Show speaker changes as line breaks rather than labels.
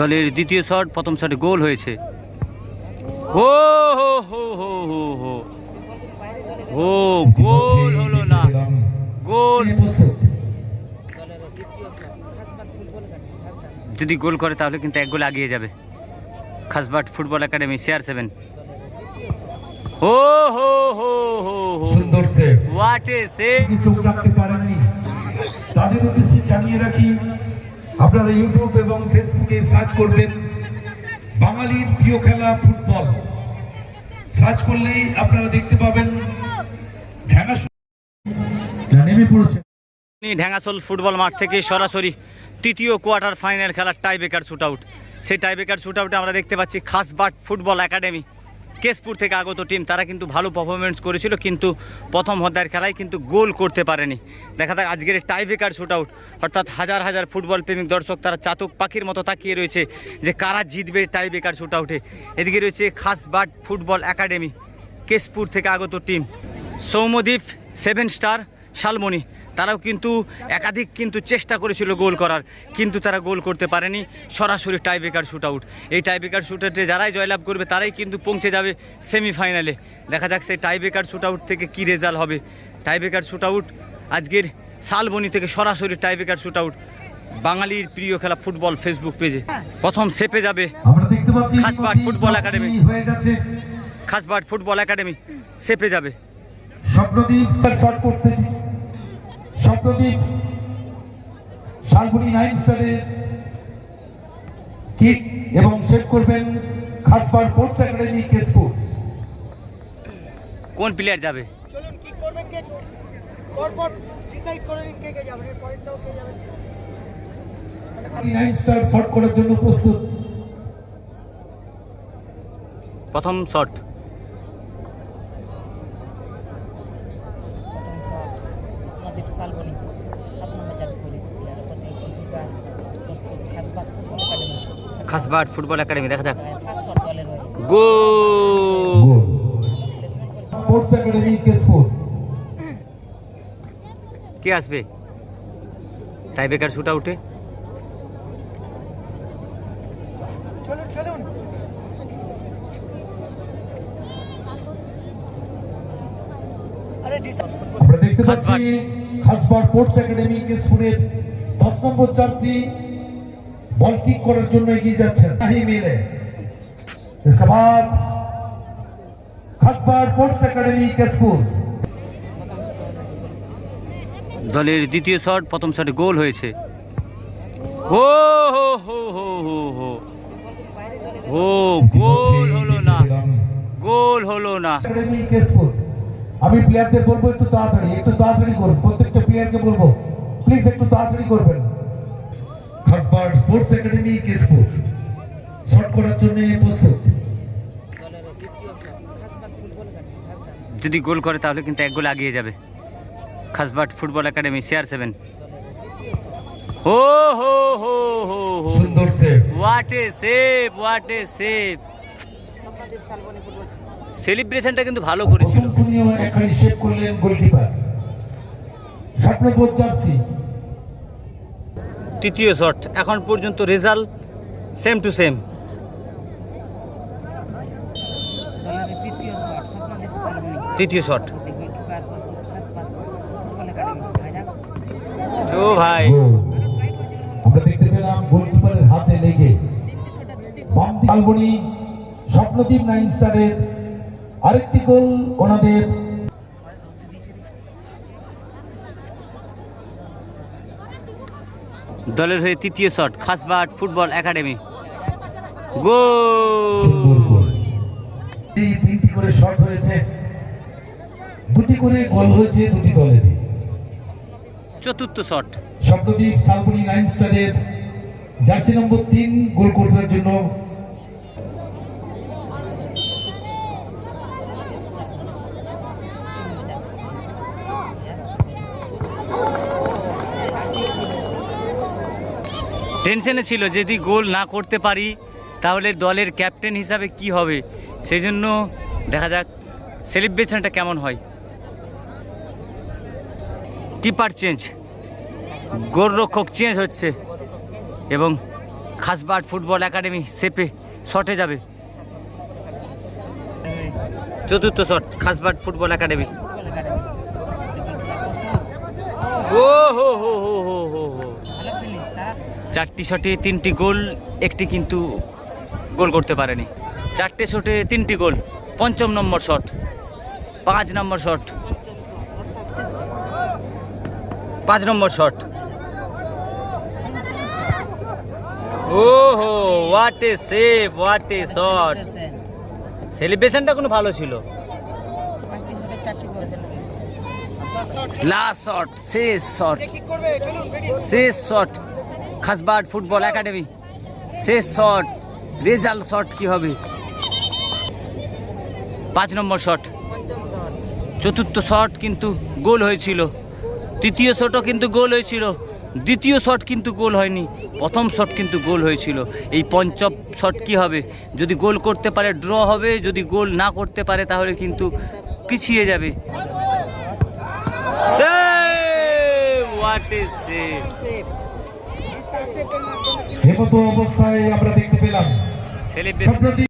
দলের দ্বিতীয় শট, প্রথম শটে গোল হয়েছে। ও হো হো হো হো হো ও গোল হলো না, গোল। যদি গোল করে তাহলে কিন্তু এক গোল এগিয়ে যাবে খাসবাট ফুটবল একাডেমি CR7। ও হো হো হো
সুন্দর সেভ,
হোয়াট এ সেভ।
চোখ রাখতে পারেননি তাদের উদ্দেশ্যে জানিয়ে রাখি, আপনারা ইউটিউব এবং ফেসবুকে সার্চ করবেন বাঙালির প্রিয় খেলা ফুটবল। সার্চ করলেই আপনারা দেখতে পাবেন নেমে পড়েছে
ঢ্যাঙ্গাসোল ফুটবল মাঠ থেকে সরাসরি তৃতীয় কোয়ার্টার ফাইনাল খেলার টাইব্রেকার শুট আউট। সেই টাইব্রেকার শুট আউটে আমরা দেখতে পাচ্ছি খাসবাট ফুটবল একাডেমি কেশপুর থেকে আগত টিম, তারা কিন্তু ভালো পারফরমেন্স করেছিল, কিন্তু প্রথম অধ্যায়ের খেলায় কিন্তু গোল করতে পারেনি। দেখা যাক আজকের টাইব্রেকার শুট আউট, অর্থাৎ হাজার হাজার ফুটবল প্রেমিক দর্শক তারা চাতক পাখির মতো তাকিয়ে রয়েছে যে কারা জিতবে টাইব্রেকার শুট আউটে। এদিকে রয়েছে খাসবাট ফুটবল একাডেমি কেশপুর থেকে আগত টিম, সৌম্যদীপ, 7 স্টার, শালমণি, তারাও কিন্তু একাধিক কিন্তু চেষ্টা করেছিল গোল করার, কিন্তু তারা গোল করতে পারেনি। সরাসরি টাইব্রেকার শুট আউট। এই টাইব্রেকার শুট আউটে যারাই জয়লাভ করবে তারাই কিন্তু পৌঁছে যাবে সেমিফাইনালে। দেখা যাক সেই টাইব্রেকার শুট আউট থেকে কী রেজাল্ট হবে। টাইব্রেকার শুট আউট আজকের শালবনি থেকে সরাসরি টাইব্রেকার শুট আউট বাঙালির প্রিয় খেলা ফুটবল ফেসবুক পেজে। প্রথম সেপে যাবে খাসবাট ফুটবল একাডেমি, খাসবাট ফুটবল একাডেমি সেপে যাবে।
স্বপ্নদীপ শট করতে, স্বপ্নদীপ শালবনি 9 স্টারের কিক এবং সেভ করবেন খাসবাট স্পোর্টস একাডেমি কেশপুর।
কোন প্লেয়ার যাবে?
চলুন কি করবেন, কে পরপর ডিসাইড করে নিন কে কে যাবে, পরেরটাও কে যাবে।
9 স্টার শট করার জন্য প্রস্তুত।
প্রথম শট, খাসবাট ফুটবল একাডেমি। দেখা যাক গোল।
Sports academy Keshpur.
কে আসবে টাইব্রেকার শুট আউটে?
চলুন চলুন আরে
আমরা দেখতে পাচ্ছি খাসবাট স্পোর্টস একাডেমি কেশপুরের 10 নম্বর জার্সি বল কিক করার জন্য এগিয়ে যাচ্ছেন नहीं मिले। इसके बाद খাসবাট স্পোর্টস একাডেমি কেশপুর।
দলের দ্বিতীয় শট, প্রথম শটে গোল হয়েছে। ও হো হো হো হো হো ও গোল হলো না, গোল হলো না।
একাডেমি কেশপুর। আমি প্লেয়ারদের বলবো একটু তাড়াতাড়ি করুন, প্রত্যেকটা প্লেয়ারকে বলবো প্লিজ একটু তাড়াতাড়ি করবেন। খাসবাট স্পোর্টস একাডেমি কেশপুর শট করার জন্য প্রস্তুত।
যদি গোল করে তাহলে কিন্তু এক গোল এগিয়ে যাবে খাসবাট ফুটবল একাডেমি CR7। ও হো হো হো হো
সুন্দর save,
what a save, what a save. সেলিব্রেশনটা কিন্তু ভালো করেছিল।
প্রশংসনীয় একখানি সেভ করলেন গোলকিপার। স্বপ্নবোধ জার্সি।
তৃতীয় শট, এখন পর্যন্ত রেজাল্ট সেম টু সেম। তৃতীয় শট, ও ভাই
আমরা দেখতে পেলাম গোলকিপারের হাতে লেগে বাম দিকে শালবনি স্বপ্নদীপ 9 স্টারের আরেকটি গোল ওনাদের।
দলের হয়ে তৃতীয় শট খাসবাট ফুটবল একাডেমি, গোল।
3টি করে শট হয়েছে, 2টি করে গোল হয়েছে দুটি দলের।
চতুর্থ শট,
স্বপ্নদীপ শালবনি 9 স্টারের জার্সি নম্বর 3 গোল করার জন্য।
টেনশনে ছিল যদি গোল না করতে পারি তাহলে দলের ক্যাপ্টেন হিসাবে কি হবে, সেই জন্য দেখা যাক সেলিব্রেশনটা কেমন হয়। কিপার চেঞ্জ, গোলরক্ষক চেঞ্জ হচ্ছে এবং খাসবাট ফুটবল একাডেমি সেপে শটে যাবে। চতুর্থ শট খাসবাট ফুটবল একাডেমি। ও হো হো হো হো হো হো। 4টি শটে 3টি গোল, একটি কিন্তু গোল করতে পারেনি। 4টে শটে 3টি গোল। 5ম নম্বর শট, 5 নম্বর শট, 5 নম্বর শট। ওহো, what a save, what a shot. সেলিব্রেশনটা কোনো ভালো ছিল। লাস্ট শট, শেষ শট,
কিক করবে, চলুন রেডি।
শেষ শট খাসবাট ফুটবল একাডেমি। শেষ শট, রেজাল্ট শট কি হবে? 5 নম্বর শট। চতুর্থ শট কিন্তু গোল হয়েছিল, তৃতীয় শটও কিন্তু গোল হয়েছিল, দ্বিতীয় শট কিন্তু গোল হয়নি, প্রথম শট কিন্তু গোল হয়েছিল। এই পঞ্চম শট কি হবে? যদি গোল করতে পারে ড্র হবে, যদি গোল না করতে পারে তাহলে কিন্তু পিছিয়ে যাবে। Save, what is save.
সেমতো অবস্থায় আমরা দেখতে পেলাম
সেলিব্রেশন
সম্প্রতি